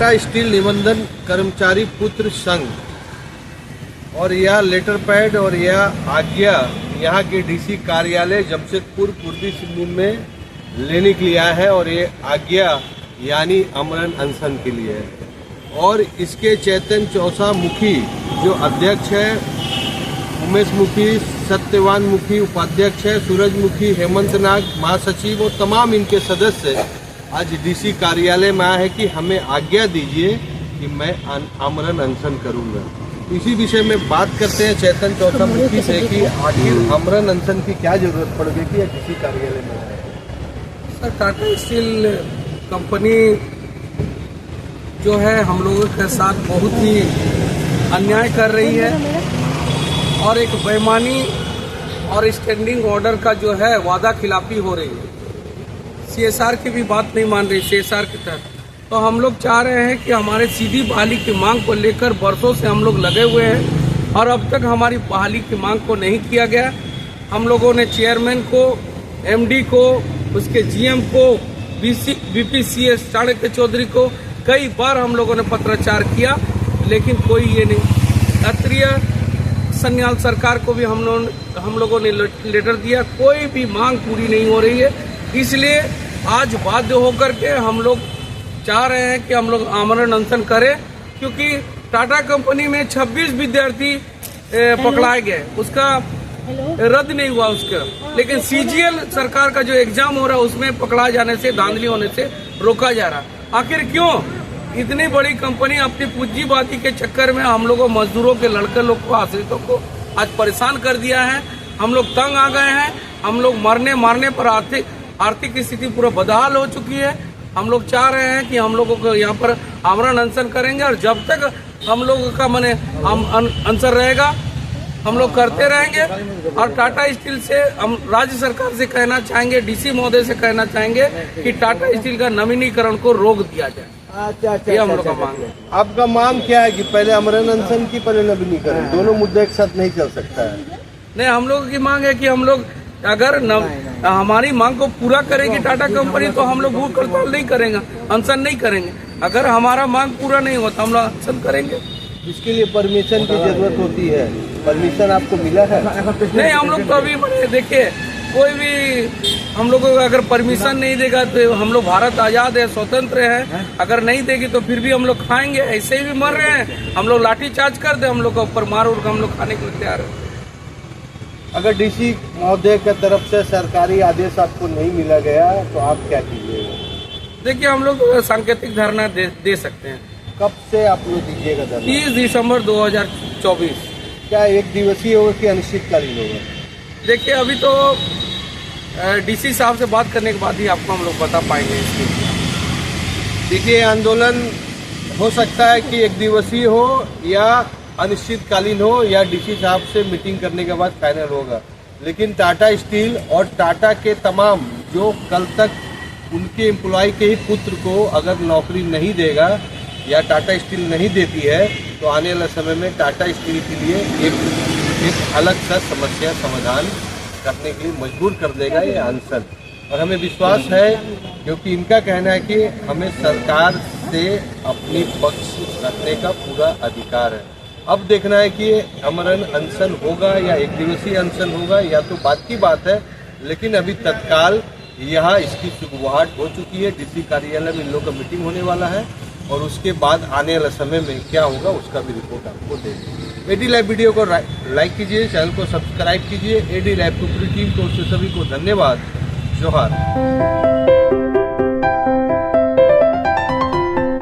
Tata steel निबंधन कर्मचारी पुत्र संघ और यह लेटर पैड और यह आज्ञा यहाँ के डीसी कार्यालय जमशेदपुर पूर्वी सिंहभूम में लेने के लिए आया है और ये आज्ञा यानी आमरण अनशन के लिए है। और इसके चैतन्य चौसा मुखी जो अध्यक्ष है, उमेश मुखी, सत्यवान मुखी उपाध्यक्ष है, सूरजमुखी, हेमंत नाग महासचिव और तमाम इनके सदस्य आज डीसी कार्यालय में आए हैं कि हमें आज्ञा दीजिए कि मैं आमरण अनशन करूंगा। इसी विषय में बात करते हैं चैतन्य चौसा मुखी से कि आखिर आमरण अनशन की क्या जरूरत पड़ गई थी या डीसी कार्यालय में आए? सर, टाटा स्टील कंपनी जो है हम लोगों के साथ बहुत ही अन्याय कर रही है और एक बेईमानी और स्टैंडिंग ऑर्डर का जो है वादा खिलाफी हो रही है। सीएसआर की भी बात नहीं मान रही, सीएसआर की तरफ। तो हम लोग चाह रहे हैं कि हमारे सीधी बहाली की मांग को लेकर बरसों से हम लोग लगे हुए हैं और अब तक हमारी बहाली की मांग को नहीं किया गया। हम लोगों ने चेयरमैन को, एमडी को, उसके जीएम को, बीपीसीएस चाणक्य चौधरी को कई बार हम लोगों ने पत्राचार किया, लेकिन कोई ये नहीं। क्षत्रिय सन्याल सरकार को भी हम लोगों ने लेटर दिया, कोई भी मांग पूरी नहीं हो रही है। इसलिए आज बाध्य होकर के हम लोग चाह रहे हैं कि हम लोग आमरण अनशन करें, क्योंकि टाटा कंपनी में 26 विद्यार्थी पकड़ाए गए, उसका रद्द नहीं हुआ उसका, लेकिन सीजीएल सरकार का जो एग्जाम हो रहा है उसमें पकड़ाए जाने से, धांधली होने से रोका जा रहा। आखिर क्यों? इतनी बड़ी कंपनी अपनी पूंजीवादी के चक्कर में हम लोगों मजदूरों के लड़के लोग को, आश्रितों को आज परेशान कर दिया है। हम लोग तंग आ गए हैं। हम लोग मारने पर आर्थिक स्थिति पूरा बदहाल हो चुकी है। हम लोग चाह रहे हैं कि हम लोगों को यहाँ पर आमरण अनशन करेंगे और जब तक हम लोगों का अनशन रहेगा हम लोग करते रहेंगे। और टाटा स्टील से हम राज्य सरकार से कहना चाहेंगे, डीसी महोदय से कहना चाहेंगे कि टाटा स्टील का नवीनीकरण को रोक दिया जाए। ये हम लोग का मांग है। आपका मांग क्या है कि पहले आमरण अनशन की, पहले नवीनीकरण? दोनों मुद्दे एक साथ नहीं चल सकता है। नहीं, हम लोगों की मांग है कि हम लोग अगर हमारी मांग को पूरा करेगी टाटा कंपनी तो हम लोग भूख हड़ताल नहीं करेंगे, अनशन नहीं करेंगे। अगर हमारा मांग पूरा नहीं होता हम लोग अनशन करेंगे। इसके लिए परमिशन की जरूरत होती है। परमिशन आपको मिला है? नहीं, हम लोग तो अभी देखिए, कोई भी हम लोगों को अगर परमिशन नहीं देगा तो हम लोग भारत आजाद है, स्वतंत्र है। अगर नहीं देगी तो फिर भी हम लोग खाएंगे, ऐसे ही भी मर रहे हैं। हम लोग लाठी चार्ज कर दे, हम लोग का ऊपर मार उड़ हम लोग खाने के लिए तैयार है। अगर डीसी महोदय की तरफ से सरकारी आदेश आपको नहीं मिला गया तो आप क्या कीजिएगा? देखिए, हम लोग सांकेतिक धरना दे सकते हैं। कब से आप लोग दीजिएगा धरना? 30 दिसंबर 2024। क्या एक दिवसीय होगा कि अनिश्चितकालीन होगा? देखिए, अभी तो डीसी साहब से बात करने के बाद ही आपको हम लोग बता पाएंगे इसके। देखिए, आंदोलन हो सकता है कि एक दिवसीय हो या अनिश्चितकालीन हो या डीसी साहब से मीटिंग करने के बाद फाइनल होगा। लेकिन टाटा स्टील और टाटा के तमाम जो कल तक उनके एम्प्लॉय के ही पुत्र को अगर नौकरी नहीं देगा या टाटा स्टील नहीं देती है तो आने वाले समय में टाटा स्टील के लिए एक अलग सा समस्या समाधान करने के लिए मजबूर कर देगा ये अनशन। और हमें विश्वास है, क्योंकि इनका कहना है कि हमें सरकार से अपनी पक्ष रखने का पूरा अधिकार है। अब देखना है कि आमरण अनशन होगा या एक दिवसीय अनशन होगा, या तो बात की बात है। लेकिन अभी तत्काल यहाँ इसकी शुरुआत हो चुकी है। डीसी कार्यालय में इन लोगों का मीटिंग होने वाला है और उसके बाद आने वाले समय में क्या होगा उसका भी रिपोर्ट आपको देंगे। एडी लाइव वीडियो को लाइक कीजिए, चैनल को सब्सक्राइब कीजिए। एडी लाइव की पूरी टीम को, सभी को धन्यवाद। जोहार।